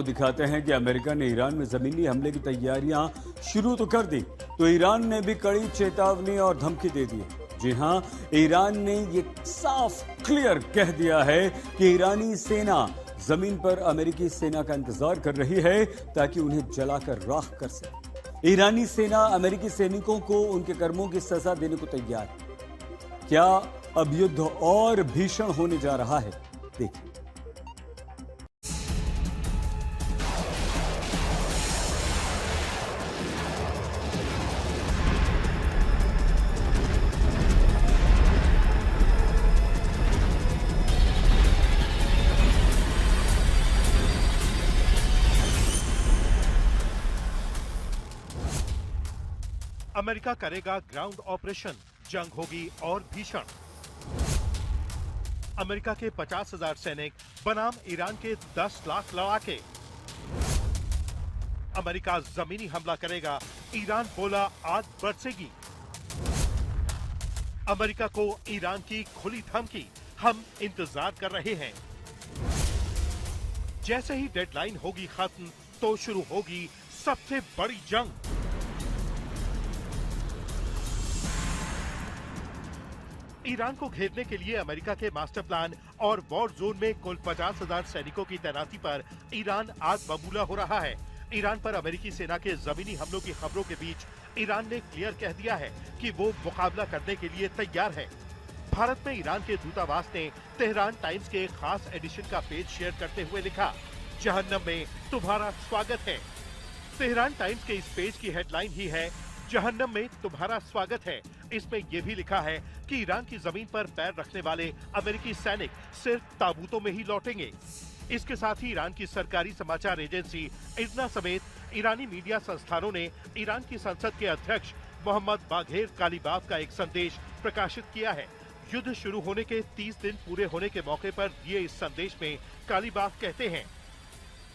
दिखाते हैं कि अमेरिका ने ईरान में जमीनी हमले की तैयारियां शुरू तो कर दी, तो ईरान ने भी कड़ी चेतावनी और धमकी दे दी। जी हां, ईरान ने ये साफ क्लियर कह दिया है कि ईरानी सेना जमीन पर अमेरिकी सेना का इंतजार कर रही है ताकि उन्हें जलाकर राख कर सके। ईरानी सेना अमेरिकी सैनिकों को उनके कर्मों की सजा देने को तैयार है। क्या अब युद्ध और भीषण होने जा रहा है? देखिए। अमेरिका करेगा ग्राउंड ऑपरेशन, जंग होगी और भीषण। अमेरिका के 50,000 सैनिक बनाम ईरान के 10 लाख लड़ाके। अमेरिका जमीनी हमला करेगा, ईरान बोला आग बरसेगी। अमेरिका को ईरान की खुली धमकी, हम इंतजार कर रहे हैं। जैसे ही डेडलाइन होगी खत्म तो शुरू होगी सबसे बड़ी जंग। ईरान को घेरने के लिए अमेरिका के मास्टर प्लान और वॉर जोन में कुल 50,000 सैनिकों की तैनाती पर ईरान आग बबूला हो रहा है। ईरान पर अमेरिकी सेना के जमीनी हमलों की खबरों के बीच ईरान ने क्लियर कह दिया है कि वो मुकाबला करने के लिए तैयार है। भारत में ईरान के दूतावास ने तेहरान टाइम्स के एक खास एडिशन का पेज शेयर करते हुए लिखा, जहन्नम में तुम्हारा स्वागत है। तेहरान टाइम्स के इस पेज की हेडलाइन ही है, जहन्नम में तुम्हारा स्वागत है। इसमें यह भी लिखा है कि ईरान की जमीन पर पैर रखने वाले अमेरिकी सैनिक सिर्फ ताबूतों में ही लौटेंगे। इसके साथ ही ईरान की सरकारी समाचार एजेंसी इरना समेत ईरानी मीडिया संस्थानों ने ईरान की संसद के अध्यक्ष मोहम्मद बाघेर कालीबाफ का एक संदेश प्रकाशित किया है। युद्ध शुरू होने के 30 दिन पूरे होने के मौके पर दिए इस संदेश में कालीबाफ कहते हैं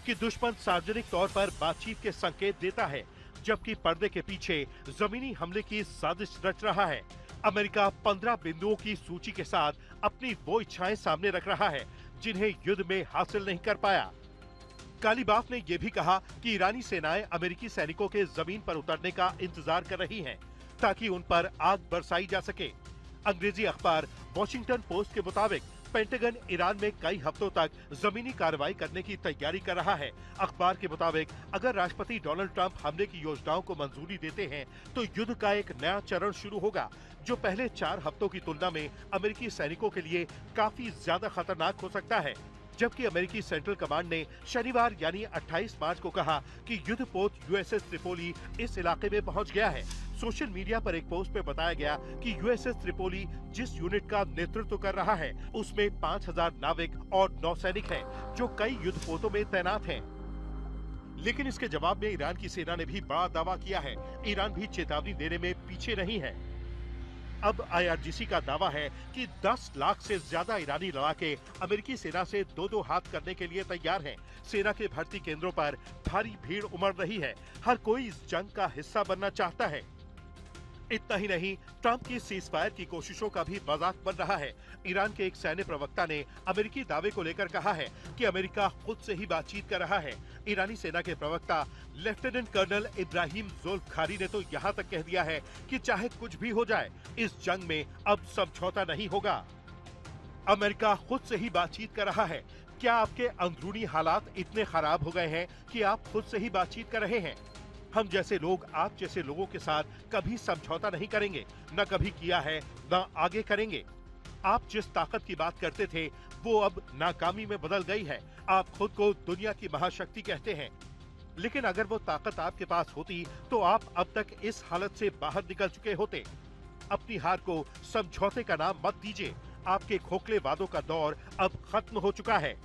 कि दुश्मन सार्वजनिक तौर पर बातचीत के संकेत देता है, जबकि पर्दे के पीछे जमीनी हमले की साजिश रच रहा है। अमेरिका 15 बिंदुओं की सूची के साथ अपनी वो इच्छाएं सामने रख रहा है जिन्हें युद्ध में हासिल नहीं कर पाया। कालीबाफ ने यह भी कहा कि ईरानी सेनाएं अमेरिकी सैनिकों के जमीन पर उतरने का इंतजार कर रही हैं, ताकि उन पर आग बरसाई जा सके। अंग्रेजी अखबार वॉशिंगटन पोस्ट के मुताबिक पेंटागन ईरान में कई हफ्तों तक जमीनी कार्रवाई करने की तैयारी कर रहा है। अखबार के मुताबिक अगर राष्ट्रपति डोनाल्ड ट्रंप हमले की योजनाओं को मंजूरी देते हैं तो युद्ध का एक नया चरण शुरू होगा, जो पहले 4 हफ्तों की तुलना में अमेरिकी सैनिकों के लिए काफी ज्यादा खतरनाक हो सकता है। जबकि अमेरिकी सेंट्रल कमांड ने शनिवार यानी 28 मार्च को कहा कि युद्धपोत यूएसएस त्रिपोली इस इलाके में पहुंच गया है। सोशल मीडिया पर एक पोस्ट में बताया गया कि यूएसएस त्रिपोली जिस यूनिट का नेतृत्व कर रहा है उसमें 5,000 नाविक और नौसैनिक हैं, जो कई युद्धपोतों में तैनात हैं। लेकिन इसके जवाब में ईरान की सेना ने भी बड़ा दावा किया है। ईरान भी चेतावनी देने में पीछे नहीं है। अब आईआरजीसी का दावा है कि 10 लाख से ज्यादा ईरानी लड़ाके अमेरिकी सेना से दो हाथ करने के लिए तैयार हैं। सेना के भर्ती केंद्रों पर भारी भीड़ उमड़ रही है। हर कोई इस जंग का हिस्सा बनना चाहता है। इतना ही नहीं, ट्रंप की सीज फायर की कोशिशों का भी मजाक बन रहा है। ईरान के एक सैन्य प्रवक्ता ने अमेरिकी दावे को लेकर कहा है कि अमेरिका खुद से ही बातचीत कर रहा है। ईरानी सेना के प्रवक्ता लेफ्टिनेंट कर्नल इब्राहिम ज़ोल्फखारी ने तो यहाँ तक कह दिया है कि चाहे कुछ भी हो जाए, इस जंग में अब समझौता नहीं होगा। अमेरिका खुद से ही बातचीत कर रहा है। क्या आपके अंदरूनी हालात इतने खराब हो गए हैं कि आप खुद से ही बातचीत कर रहे हैं? हम जैसे लोग आप जैसे लोगों के साथ कभी समझौता नहीं करेंगे, न कभी किया है, न आगे करेंगे। आप जिस ताकत की बात करते थे वो अब नाकामी में बदल गई है। आप खुद को दुनिया की महाशक्ति कहते हैं, लेकिन अगर वो ताकत आपके पास होती तो आप अब तक इस हालत से बाहर निकल चुके होते। अपनी हार को समझौते का नाम मत दीजिए। आपके खोखले वादों का दौर अब खत्म हो चुका है।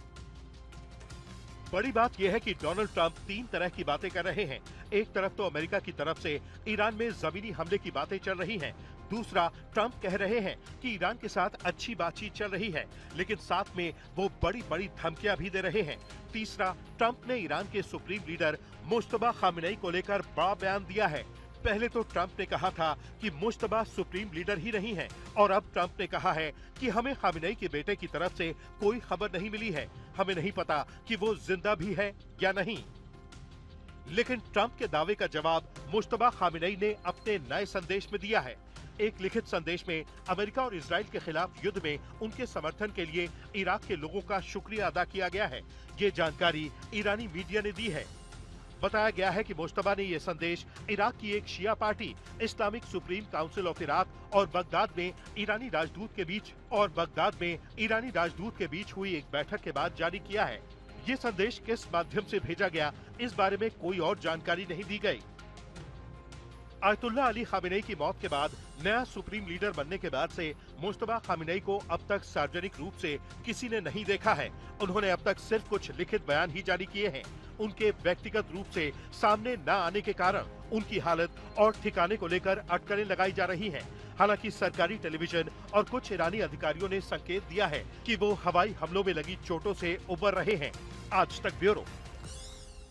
बड़ी बात यह है कि डोनाल्ड ट्रंप 3 तरह की बातें कर रहे हैं। एक तरफ तो अमेरिका की तरफ से ईरान में जमीनी हमले की बातें चल रही हैं। दूसरा, ट्रंप कह रहे हैं कि ईरान के साथ अच्छी बातचीत चल रही है, लेकिन साथ में वो बड़ी बड़ी धमकियां भी दे रहे हैं। तीसरा, ट्रंप ने ईरान के सुप्रीम लीडर मुश्तबा खामेनेई को लेकर बड़ा बयान दिया है। पहले तो ट्रंप ने कहा था कि मुश्तबा सुप्रीम लीडर ही नहीं है, और अब ट्रंप ने कहा है कि हमें खामेनेई के बेटे की तरफ से कोई खबर नहीं मिली है, हमें नहीं पता कि वो जिंदा भी है या नहीं। लेकिन ट्रंप के दावे का जवाब मुश्तबा खामेनेई ने अपने नए संदेश में दिया है। एक लिखित संदेश में अमेरिका और इजराइल के खिलाफ युद्ध में उनके समर्थन के लिए इराक के लोगों का शुक्रिया अदा किया गया है। ये जानकारी ईरानी मीडिया ने दी है। बताया गया है कि मुश्तबा ने यह संदेश इराक की एक शिया party Islamic supreme council of Iraq और बगदाद में ईरानी राजदूत के बीच हुई एक बैठक के बाद जारी किया है। ये संदेश किस माध्यम से भेजा गया, इस बारे में कोई और जानकारी नहीं दी गई। आयतुल्लाह अली खामेनेई की मौत के बाद नया सुप्रीम लीडर बनने के बाद से मुश्तबा खामेनेई को अब तक सार्वजनिक रूप से किसी ने नहीं देखा है। उन्होंने अब तक सिर्फ कुछ लिखित बयान ही जारी किए हैं। उनके व्यक्तिगत रूप से सामने न आने के कारण उनकी हालत और ठिकाने को लेकर अटकलें लगाई जा रही हैं। हालांकि सरकारी टेलीविजन और कुछ ईरानी अधिकारियों ने संकेत दिया है कि वो हवाई हमलों में लगी चोटों से उबर रहे हैं। आज तक ब्यूरो।